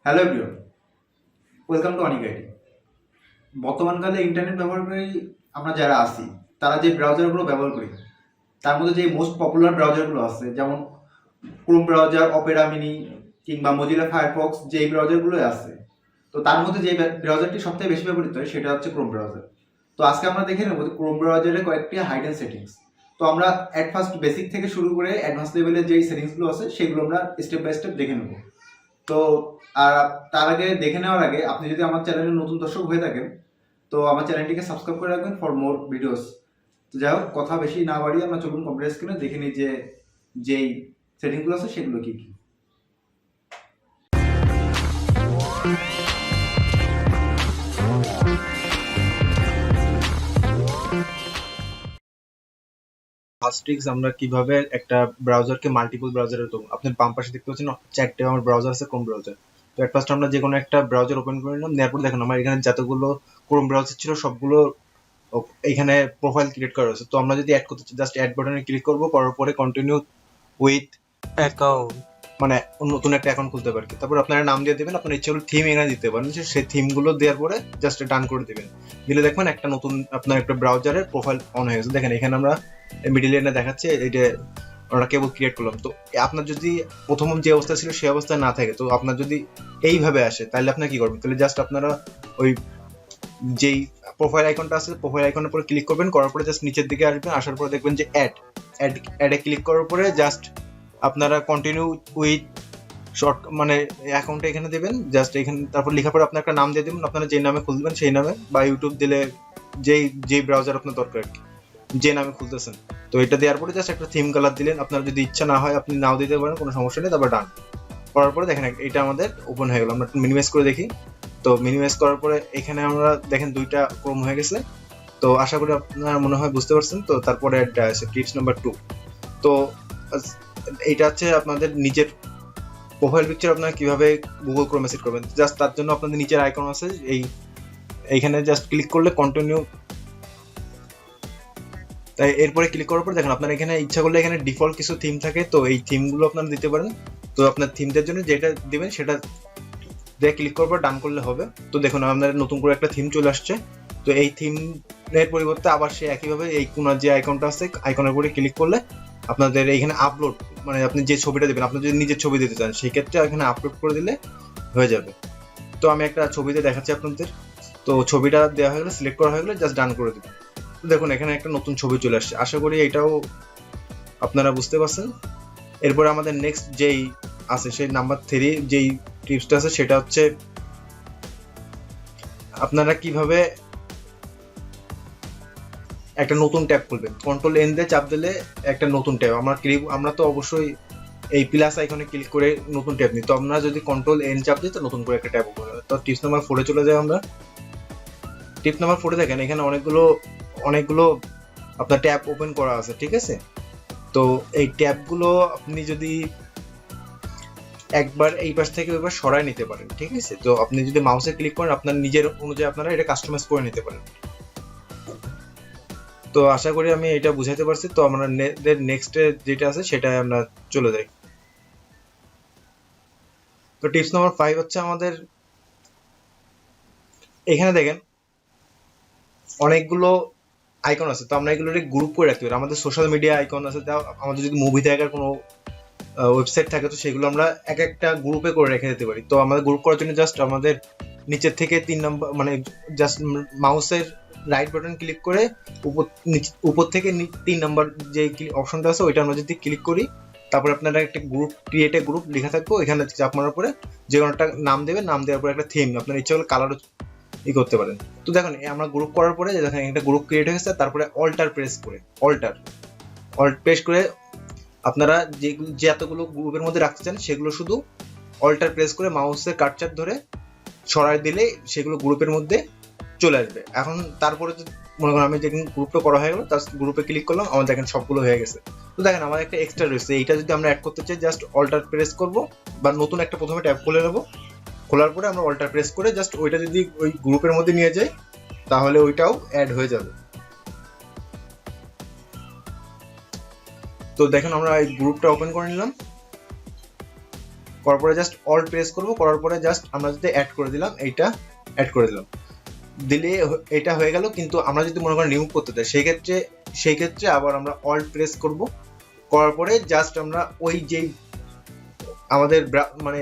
Hello everyone, welcome to Anik ID. বর্তমানকালে internet ব্যবহারকারী আমরা যারা আছি তারা যে ব্রাউজারগুলো ব্যবহার করি তার মধ্যে যে মোস্ট পপুলার ব্রাউজারগুলো আছে যেমন ক্রোম ব্রাউজার, অপেরা মিনি কিংবা মজিলা ফায়ারফক্স, যেই ব্রাউজারগুলো আছে তো তার মধ্যে যে ব্রাউজারটি সবথেকে বেশি ব্যবহৃত হয় সেটা হচ্ছে ক্রোম ব্রাউজার। তো আজকে আমরা দেখে নেব যে ক্রোম ব্রাউজারের কয়েকটি হাইডেন সেটিংস। তো আমরা অ্যাট ফার্স্ট বেসিক থেকে শুরু করে অ্যাডভান্স লেভেলের যেই সেটিংসগুলো আছে সেগুলো আমরা স্টেপ বাই স্টেপ দেখে নেব। তো আর তার আগে দেখে নেওয়ার আগে আপনি যদি আমার চ্যানেলের নতুন দর্শক হয়ে থাকেন তো আমার চ্যানেলটিকে সাবস্ক্রাইব করে রাখবেন ফর মোর ভিডিওস। তো যাই হোক, কথা বেশি না বাড়িয়ে আমরা চলুন কম্পিউটার স্ক্রিনে দেখে নিই যে যেই সেটিংগুলো আছে সেগুলো কি কি। ফার্স্ট ট্রিক্স আমরা কিভাবে একটা ব্রাউজারকে মাল্টিপল ব্রাউজারে তৈরি। আপনার বাম পাশে দেখতে পাচ্ছেন চারটে আমার ব্রাউজার আছে, ক্রোম ব্রাউজার। তো এট ফার্স্ট আমরা যে কোনো একটা ব্রাউজার ওপেন করে নিলাম, নেওয়ার পর দেখুন আমার এখানে যতগুলো ক্রোম ব্রাউজার ছিল সবগুলো এখানে প্রোফাইল ক্রিয়েট করা আছে। তো আমরা যদি অ্যাড করতে চাই জাস্ট অ্যাড বাটনে ক্লিক করবো, করার পরে কন্টিনিউ উইথ অ্যাকাউন্ট, মানে নতুন একটা অ্যাকাউন্ট খুলতে পারি। তারপর আপনারা নাম দিয়ে দেবেন, আপনার ইচ্ছে হলে থিম এখানে দিতে পারেন, সেই থিমগুলো দেওয়ার পরে জাস্ট ডান করে দেবেন। দিলে দেখবেন একটা নতুন আপনার একটা ব্রাউজারের প্রোফাইল অন হয়ে গেছে। দেখেন এখানে আমরা মিডিল এনে দেখাচ্ছে এইটা আমরা কেবল ক্রিয়েট করলাম। তো আপনার যদি প্রথম যে অবস্থা ছিল সেই অবস্থায় না থাকে, তো আপনার যদি এইভাবে আসে তাহলে আপনার কি করবেন? তাহলে জাস্ট আপনারা ওই যেই প্রোফাইল আইকনটা আছে প্রোফাইল আইকনের উপরে ক্লিক করবেন, করার পরে জাস্ট নিচের দিকে আসবেন, আসার পরে দেখবেন যে অ্যাডে ক্লিক করার পরে জাস্ট আপনারা কন্টিনিউ উইথ শর্ট মানে অ্যাকাউন্টটা এখানে দেবেন, জাস্ট এখানে তারপর লেখার পরে আপনার একটা নাম দিয়ে দেবেন, আপনারা যে নামে খুলবেন সেই নামে, বা ইউটিউব দিলে যেই ব্রাউজার আপনার দরকার যে নামে খুলতেছেন। তো এটা দেওয়ার পরে জাস্ট একটা থিম কালার দিলেন, আপনার যদি ইচ্ছা না হয় আপনি নাও দিতে পারেন, কোনো সমস্যা নেই। তারপর ডান করার পরে দেখেন এটা আমাদের ওপেন হয়ে গেল। আমরা মিনিমাইজ করে দেখি। তো মিনিমাইজ করার পরে এখানে আমরা দেখেন দুইটা ক্রোম হয়ে গেছে। তো আশা করি আপনারা মনে হয় বুঝতে পারছেন। তো তারপরে আছে টিপস নাম্বার 2। তো এইটা হচ্ছে আপনাদের নিজের প্রোফাইল পিকচার আপনারা কিভাবে গুগল ক্রোমে সেট করবেন। জাস্ট তার জন্য আপনাদের নিচের আইকন আছে, এইখানে জাস্ট ক্লিক করলে কন্টিনিউ, তাই এরপরে ক্লিক করার পর দেখেন আপনার এখানে ইচ্ছা করলে এখানে ডিফল্ট কিছু থিম থাকে, তো এই থিমগুলো আপনারা দিতে পারেন। তো আপনার থিমদের জন্য যেটা দিবেন সেটা দিয়ে ক্লিক করার পর ডান করলে হবে। তো দেখুন আপনার নতুন করে একটা থিম চলে আসছে। তো এই থিমের পরিবর্তে আবার সে একইভাবে এই কোনার যে আইকনটা আছে আইকনের উপরে ক্লিক করলে আপনাদের এইখানে আপলোড, মানে আপনি যে ছবিটা দেবেন, আপনি যদি নিজের ছবি দিতে চান সেই ক্ষেত্রে এখানে আপলোড করে দিলে হয়ে যাবে। তো আমি একটা ছবিতে দেখাচ্ছি আপনাদের। তো ছবিটা দেওয়া হয়ে গেলে, সিলেক্ট করা হয়ে গেলে জাস্ট ডান করে দেবেন। তো দেখুন এখানে একটা নতুন ছবি চলে আসছে। আশা করি এটাও আপনারা বুঝতে পারছেন। এরপরে আমাদের নেক্সট যেই আছে সেই নাম্বার 3 যেই টিপসটা আছে সেটা হচ্ছে আপনারা কিভাবে একটা নতুন ট্যাব খুলবেন। কন্ট্রোল এন দিয়ে চাপ দিলে একটা নতুন ট্যাব, আমরা তো অবশ্যই এই প্লাস আইকনে ক্লিক করে নতুন ট্যাব নিই। তো আমরা যদি কন্ট্রোল এন চাপ দিই তো নতুন করে একটা ট্যাব ওপেন হবে। তো টিপস নাম্বার 4 চলে যাই আমরা। টিপ নাম্বার 4 দেখেন এখানে অনেকগুলো আপনার ট্যাব ওপেন করা আছে, ঠিক আছে। তো এই ট্যাবগুলো আপনি যদি একবার এই পাশ থেকে ওই পাশ সরাই নিতে পারেন, ঠিক আছে। তো আপনি যদি মাউসে ক্লিক করেন আপনার নিজের অনুযায়ী আপনারা এটা কাস্টমাইজ করে নিতে পারেন। তো আশা করি আমি এটা বুঝাইতে পারছি। তো আমরা নেক্সট যেটা আছে সেটা আমরা চলে যাই। তো টিপস নাম্বার 5 হচ্ছে আমাদের এখানে দেখেন অনেকগুলো আইকন আছে। তো আমরা এগুলো গ্রুপ করে রাখতে পারি। আমাদের সোশ্যাল মিডিয়া আইকন আছে, আমাদের যদি মুভি দেখার কোনো ওয়েবসাইট থাকে তো সেগুলো আমরা এক একটা গ্রুপে করে রেখে দিতে পারি। তো আমাদের গ্রুপ করার জন্য জাস্ট আমাদের নিচের থেকে 3 নম্বর মানে জাস্ট মাউসের রাইট বাটন ক্লিক করে উপর থেকে 3 নম্বর যে অপশনটা আছে ওইটা আমরা যদি ক্লিক করি, তারপরে আপনারা একটা গ্রুপ ক্রিয়েট এ গ্রুপ লেখা থাকবে, এখানে চাপ মারার পরে যে কোনো একটা নাম দেবেন, নাম দেওয়ার পরে একটা থিম আপনার ইচ্ছা হলে কালার করতে পারেন। তো দেখুন আমরা গ্রুপ করার পরে দেখেন একটা গ্রুপ ক্রিয়েট হয়ে গেছে। তারপরে অল্টার প্রেস করে আপনারা যে এতগুলো গ্রুপের মধ্যে রাখতে চান সেগুলো শুধু অল্টার প্রেস করে মাউসের কার্সার ধরে সরাই দিলে সেগুলো গ্রুপের মধ্যে চলে আসবে। এখন তারপরে মনে করেন আমি যেদিন গ্রুপটা করা হয়ে গেল তার গ্রুপে ক্লিক করলাম, আমার দেখেন সবগুলো হয়ে গেছে। তো দেখেন আমার একটা এক্সট্রা রয়েছে, এইটা যদি আমরা অ্যাড করতে চাই জাস্ট অল্টার প্রেস করব, বা নতুন একটা প্রথমে ট্যাব খুলে নেব। খোলার পরে আমরা অল্টার প্রেস করে জাস্ট ওইটা যদি ওই গ্রুপের মধ্যে নিয়ে যাই তাহলে ওইটাও অ্যাড হয়ে যাবে। তো দেখেন আমরা এই গ্রুপটা ওপেন করে নিলাম। করার পরে জাস্ট অল্ট প্রেস করব, করার পরে জাস্ট আমরা যদি অ্যাড করে দিলাম, এইটা অ্যাড করে দিলাম, দিলে এটা হয়ে গেল। কিন্তু আমরা যদি মনে করেন রিমুভ করতে চাই সেই ক্ষেত্রে আবার আমরা অল্ট প্রেস করব, করার পরে জাস্ট আমরা ওই যে আমাদের মানে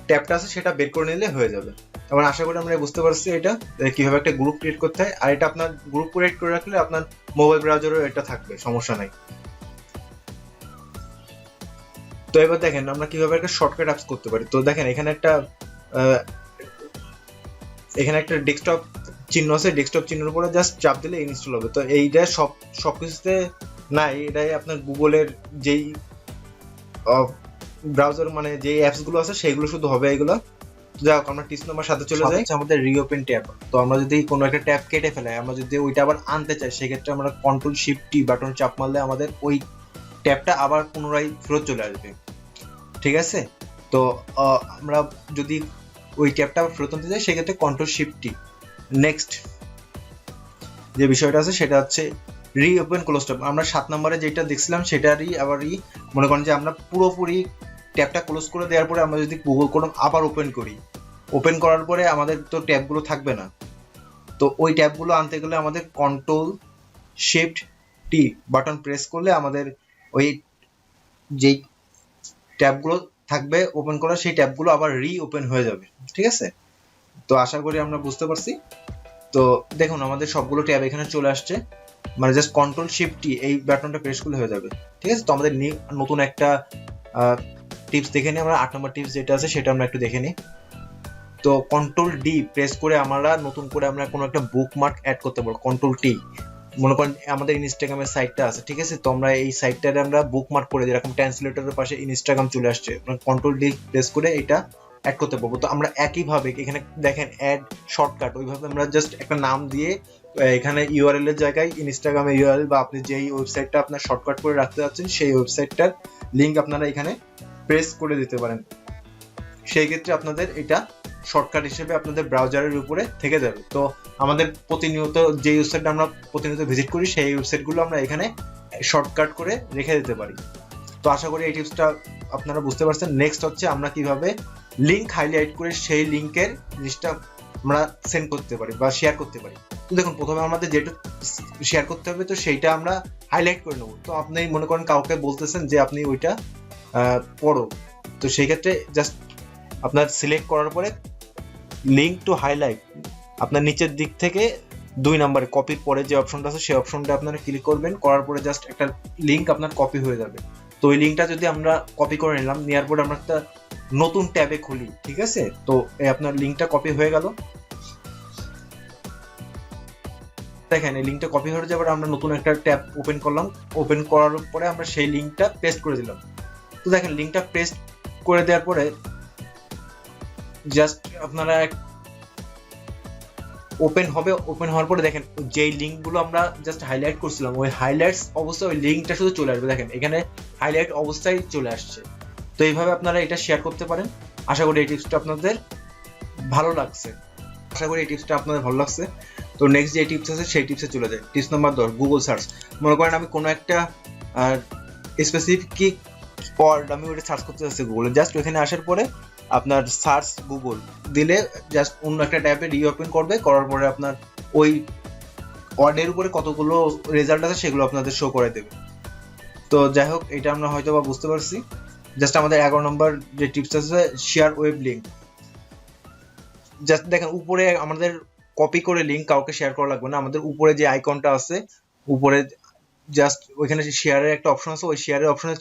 ট্যাবটা আছে সেটা বের করে নিলে হয়ে যাবে। তারপর আশা করি আমরা বুঝতে পারছি এটা কিভাবে একটা গ্রুপ ক্রিয়েট করতে হয়। আর এটা আপনার গ্রুপ ক্রিয়েট করে রাখলে আপনার মোবাইল ব্রাউজারও এটা থাকবে, সমস্যা নাই। তো এবার দেখেন আমরা কিভাবে একটা শর্টকাট অ্যাপস করতে পারি। তো দেখেন এখানে একটা ডেস্কটপ চিহ্ন আছে, ডেস্কটপ চিহ্নের উপরে জাস্ট চাপ দিলে ইনস্টল হবে। তো এইটা সবকিছুতে নাই, এটাই আপনার গুগলের যেই ব্রাউজার মানে যে অ্যাপস গুলো আছে সেইগুলো শুধু হবে এগুলো। যাই হোক, আমরা টিপস নাম্বার সাথে চলে যাই, আমাদের রিওপেন ট্যাব। তো আমরা যদি কোনো একটা ট্যাব কেটে ফেলাই, আমরা যদি ওইটা আবার আনতে চাই, সেক্ষেত্রে আমরা কন্ট্রোল শিফট টি বাটন চাপ মারলে আমাদের ওই ট্যাবটা আবার পুনরায় ফেরত চলে আসবে, ঠিক আছে। তো আমরা যদি ওই ট্যাবটা ফেরত আনতে চাই সেক্ষেত্রে কন্ট্রোল শিফট টি। নেক্সট যে বিষয়টা আছে সেটা হচ্ছে রিওপেন ক্লোজ ট্যাব। আমরা 7 নম্বরে যেটা দেখছিলাম সেটারই আবার মনে করেন যে আমরা পুরোপুরি ট্যাবটা ক্লোজ করে দেওয়ার পরে আমরা যদি গুগল ক্রোম আবার ওপেন করার পরে আমাদের তো ট্যাবগুলো থাকবে না। তো ওই ট্যাবগুলো আনতে গেলে আমাদের কন্ট্রোল শিফট টি বাটন প্রেস করলে আমাদের ওই যেই ট্যাবগুলো থাকবে ওপেন করা, সেই ট্যাবগুলো আবার রিওপেন হয়ে যাবে, ঠিক আছে। তো আশা করি আমরা বুঝতে পারছি। তো দেখুন আমাদের সবগুলো ট্যাব এখানে চলে আসছে, মানে জাস্ট কন্ট্রোল শিফট টি এই বাটনটা প্রেস করলে হয়ে যাবে, ঠিক আছে। তো আমাদের নতুন একটা টিপস দেখে নিই আমরা। 8 নম্বর টিপস যেটা আছে সেটা আমরা একটু দেখে নিই। তো কন্ট্রোল ডি প্রেস করে আমরা নতুন করে আমরা কোনো একটা বুকমার্ক অ্যাড করতে পারবো। কন্ট্রোল টি, মনে করেন আমাদের ইনস্টাগ্রামের সাইটটা আছে, ঠিক আছে। তো আমরা এই সাইটটারে আমরা বুকমার্ক করে দিই, এরকম ট্রান্সলেটরের পাশে ইনস্টাগ্রাম চলে আসছে, কন্ট্রোল ডি প্রেস করে এটা অ্যাড করতে পারবো। তো আমরা একইভাবে এখানে দেখেন অ্যাড শর্টকাট, ওইভাবে আমরা জাস্ট একটা নাম দিয়ে এখানে ইউআরএল এর জায়গায় ইনস্টাগ্রামের ইউআরএল বা আপনি যেই ওয়েবসাইটটা আপনার শর্টকাট করে রাখতে যাচ্ছেন সেই ওয়েবসাইটটার লিংক আপনারা এখানে প্রেস করে দিতে পারেন। সেই ক্ষেত্রে আপনাদের এটা শর্টকাট হিসেবে আপনাদের ব্রাউজারের উপরে থেকে যাবে। তো আমাদের প্রতিনিয়ত যে ওয়েবসাইটটা আমরা প্রতিনিয়ত ভিজিট করি সেই ওয়েবসাইটগুলো আমরা এখানে শর্টকাট করে রেখে দিতে পারি। তো আশা করি এই টিপসটা আপনারা বুঝতে পারছেন। নেক্সট হচ্ছে আমরা কিভাবে লিংক হাইলাইট করে সেই লিংকের জিনিসটা আমরা সেন্ড করতে পারি বা শেয়ার করতে পারি। তো দেখুন প্রথমে আমাদের যেটা শেয়ার করতে হবে তো সেইটা আমরা হাইলাইট করে নেব। তো আপনি মনে করেন কাউকে বলতেছেন যে আপনি ওইটা পড়ো, তো সেই ক্ষেত্রে জাস্ট আপনার সিলেক্ট করার পরে লিংক টু হাইলাইট আপনার নিচের দিক থেকে 2 নম্বরে কপির পরে যে অপশনটা আছে সেই অপশনটা আপনারা ক্লিক করবেন, করার পরে জাস্ট একটা লিংক আপনার কপি হয়ে যাবে। তো ওই লিংকটা যদি আমরা কপি করে নিলাম, নেওয়ার পরে আমরা একটা নতুন ট্যাবে খুলি, ঠিক আছে। তো এই আপনার লিংকটা কপি হয়ে গেল, দেখেন এই লিংকটা কপি হয়ে যাবে। আমরা নতুন একটা ট্যাব ওপেন করলাম, ওপেন করার পরে আমরা সেই লিংকটা পেস্ট করে দিলাম। তো দেখেন লিংকটা পেস্ট করে দেওয়ার পরে জাস্ট আপনারা ওপেন হওয়ার পরে দেখেন যেই লিঙ্কগুলো আমরা জাস্ট হাইলাইট করছিলাম ওই হাইলাইটস অবস্থায় ওই লিঙ্কটা শুধু চলে আসবে। দেখেন এখানে হাইলাইট অবস্থায় চলে আসছে। তো এইভাবে আপনারা এটা শেয়ার করতে পারেন। আশা করি এই টিপসটা আপনাদের ভালো লাগছে। তো নেক্সট যে টিপস আছে সেই টিপসে চলে যায়। Tips number 10, Google search. মনে করেন আমি কোনো একটা স্পেসিফিক ওয়ার্ড আমি ওটা সার্চ করতে যাচ্ছি গুগলে, জাস্ট ওখানে আসার পরে আপনার সার্চ গুগল দিলে জাস্ট অন্য একটা ট্যাবে রিওপেন করবে, করার পরে আপনার ওই ওয়ার্ডের উপরে কতগুলো রেজাল্ট আছে সেগুলো আপনাদের শো করে দেবে। তো যাই হোক এটা আমরা হয়তো বা বুঝতে পারছি। জাস্ট আমাদের 11 নম্বর যে টিপস আছে শেয়ার ওয়েব লিঙ্ক। জাস্ট দেখেন উপরে আমাদের কপি করে লিঙ্ক কাউকে শেয়ার করা লাগবে না, আমাদের উপরে যে আইকনটা আছে উপরে জাস্ট ওইখানে শেয়ারের একটা অপশন আছে, ওই শেয়ারের অপশনে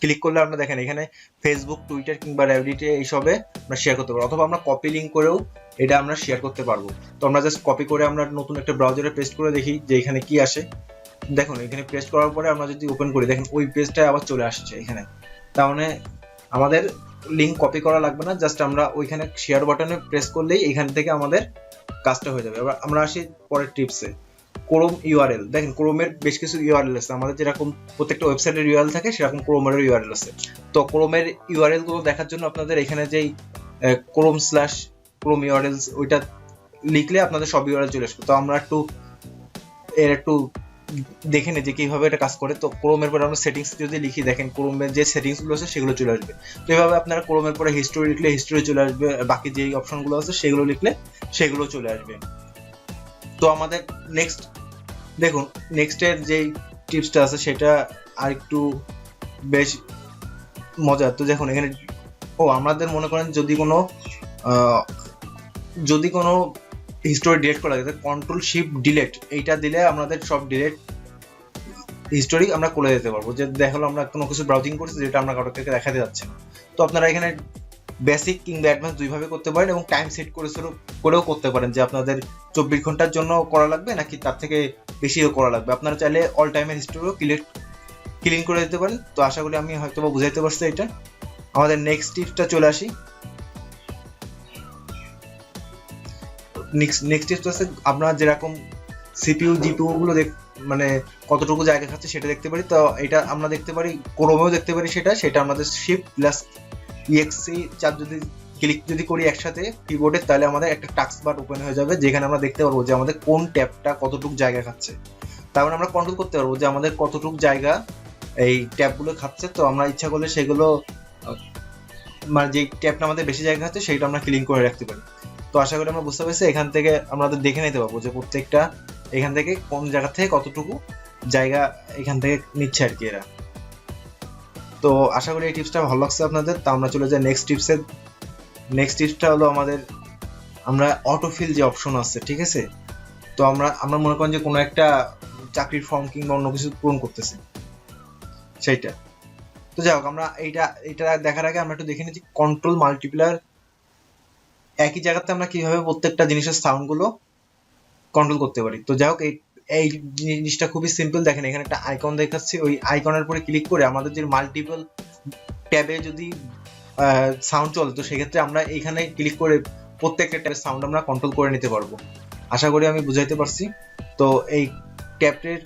ক্লিক করলে আমরা দেখেন এখানে ফেসবুক, টুইটার কিংবা রেডিটে এইসবে আমরা শেয়ার করতে পারবো, অথবা আমরা কপি লিঙ্ক করেও এটা আমরা শেয়ার করতে পারবো। তো আমরা জাস্ট কপি করে আমরা নতুন একটা ব্রাউজারে পেস্ট করে দেখি যে এখানে কি আসে। দেখুন এখানে পেস্ট করার পরে আমরা যদি ওপেন করি দেখেন ওই পেজটা আবার চলে আসছে এখানে। তার মানে আমাদের লিঙ্ক কপি করা লাগবে না, জাস্ট আমরা ওইখানে শেয়ার বাটনে প্রেস করলেই এখান থেকে আমাদের কাজটা হয়ে যাবে। এবার আমরা আসি পরের টিপসে, ক্রোম ইউআরএল। দেখেন ক্রোমের বেশ কিছু ইউআরএল আছে, আমাদের যেরকম প্রত্যেকটা ওয়েবসাইটের ইউআরএল থাকে সেরকম ক্রোমের ইউআরএল আছে। তো ক্রোমের ইউআরএল গুলো দেখার জন্য আপনাদের এখানে যেই ক্রোম ইউআরএল ওইটা লিখলে আপনাদের সব ইউআরএল চলে আসবে। তো আমরা একটু দেখে নিই যে কিভাবে এটা কাজ করে। তো ক্রোমের পরে আমরা সেটিংস যদি লিখি, দেখেন ক্রোমের যে সেটিংস গুলো আছে সেগুলো চলে আসবে। তো এভাবে আপনারা ক্রোমের পরে হিস্টোরি লিখলে হিস্টোরি চলে আসবে, আর বাকি যে অপশনগুলো আছে সেগুলো লিখলে সেগুলো চলে আসবে। তো আমাদের নেক্সট দেখুন, নেক্সটের যে টিপসটা আছে সেটা আর একটু বেশ মজার। তো দেখুন এখানে আমাদের মনে করেন আহ, যদি কোনো হিস্টোরি ডিলিট করা লাগে, কন্ট্রোল শিফট ডিলিট এইটা দিলে আমাদের সব ডিলিট হিস্টোরি আমরা করে দিতে পারবো। যে দেখালো আমরা কোনো কিছু ব্রাউজিং করছি যেটা আমরা কারোর দেখাতে যাচ্ছে না। তো আপনারা এখানে বেসিক কিংবা অ্যাডভান্স দুইভাবে করতে পারেন, এবং টাইম সেট করেও করতে পারেন যে আপনাদের 24 ঘন্টার জন্য করা লাগবে নাকি তার থেকে বেশিও করা লাগবে। আপনারা চাইলে অল টাইমের হিস্টোরিও ক্লিন করে দিতে পারেন। তো আশা করি আমি হয়তো বুঝাইতে পারছি এটা। আমাদের নেক্সট টিপসটা চলে আসি। নেক্সট টিপস আছে আপনারা যেরকম সিপিইউ জিপিইউ গুলো মানে কতটুকু জায়গা খাচ্ছে সেটা দেখতে পারি। তো এটা আমরা দেখতে পারি, ক্রোমেও দেখতে পারি সেটা আমাদের শিফট প্লাস ইএক্সি চাপ যদি করি একসাথে কিবোর্ডে, তাহলে আমাদের একটা টাস্ক বার ওপেন হয়ে যাবে, যেখানে আমরা দেখতে পারবো যে আমাদের কোন ট্যাবটা কতটুকু জায়গা খাচ্ছে। তারপরে আমরা কন্ট্রোল করতে পারবো যে আমাদের কতটুকু জায়গা এই ট্যাবগুলো খাচ্ছে। তো আমরা ইচ্ছা করলে সেগুলো মানে যে ট্যাবটা আমাদের বেশি জায়গা খাচ্ছে সেইটা আমরা ক্লিন করে রাখতে পারি। তো আশা করি আমরা বুঝতে পারছি, এখান থেকে আমাদের দেখে নিতে পারবো যে প্রত্যেকটা এখান থেকে কোন জায়গা থেকে কতটুকু জায়গা এখান থেকে নিচ্ছে আর কি এরা। তো আশা করি এই টিপসটা ভালো লাগছে আপনাদের। তো আমরা চলে যাই নেক্সট টিপসে। নেক্সট টিপসটা হলো আমরা অটোফিল যে অপশন আছে, ঠিক আছে। তো আমরা মনে করেন যে কোনো একটা চাকরির ফর্ম কিংবা অন্য কিছু পূরণ করতেছি সেইটা। তো যাই হোক, আমরা এইটা দেখার আগে আমরা একটু দেখে নিচ্ছি কন্ট্রোল মাল্টিপ্লায়ার একই জায়গাতে আমরা কিভাবে প্রত্যেকটা জিনিসের সাউন্ড গুলো কন্ট্রোল করতে পারি। তো যাই হোক, এই জিনিসটা খুবই সিম্পল। দেখেন এখানে একটা আইকন দেখাচ্ছি, ওই আইকনের উপরে ক্লিক করে আমাদের যে মাল্টিপল ট্যাবে যদি সাউন্ড চলে, তো সেক্ষেত্রে আমরা এইখানে ক্লিক করে প্রত্যেকটা ট্যাবের সাউন্ড আমরা কন্ট্রোল করে নিতে পারবো। আশা করি আমি বুঝাইতে পারছি। তো এই ট্যাবের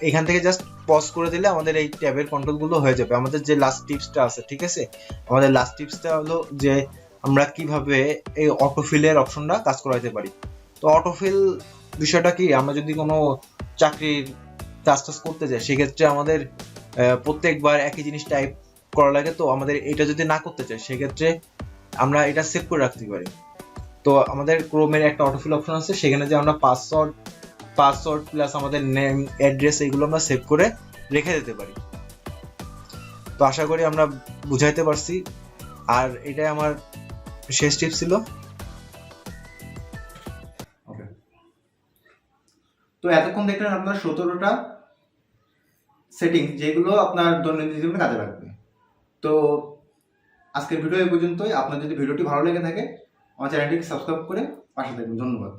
এখান থেকে জাস্ট পজ করে দিলে আমাদের এই ট্যাবের কন্ট্রোল গুলো হয়ে যাবে। আমাদের যে লাস্ট টিপসটা আছে, ঠিক আছে, আমাদের লাস্ট টিপসটা হলো যে আমরা কিভাবে এই অটোফিলের অপশনটা কাজ করাইতে পারি। তো অটোফিল বিষয়টা কি, আমরা যদি কোনো চাকরির কাজ করতে যাই সেক্ষেত্রে আমাদের প্রত্যেকবার একই জিনিস টাইপ করা লাগে। তো আমাদের এটা যদি না করতে চাই সেক্ষেত্রে আমরা এটা সেভ করে রাখতে পারি। তো আমাদের ক্রোমের একটা অটোফিল অপশন আছে, সেখানে যে আমরা পাসওয়ার্ড প্লাস আমাদের নেম অ্যাড্রেস এইগুলো আমরা সেভ করে রেখে দিতে পারি। তো আশা করি আমরা বুঝাইতে পারছি। আর এটাই আমার শেষ টিপস ছিল। ওকে, তো এতক্ষণ দেখলেন আপনার 17টা সেটিং, যেগুলো আপনার দৈনন্দিন জীবনে কাজে লাগবে। তো আজকের ভিডিও এই পর্যন্তই। আপনার যদি ভিডিওটি ভালো লেগে থাকে আমার চ্যানেলটিকে সাবস্ক্রাইব করে পাশে থাকবেন। ধন্যবাদ।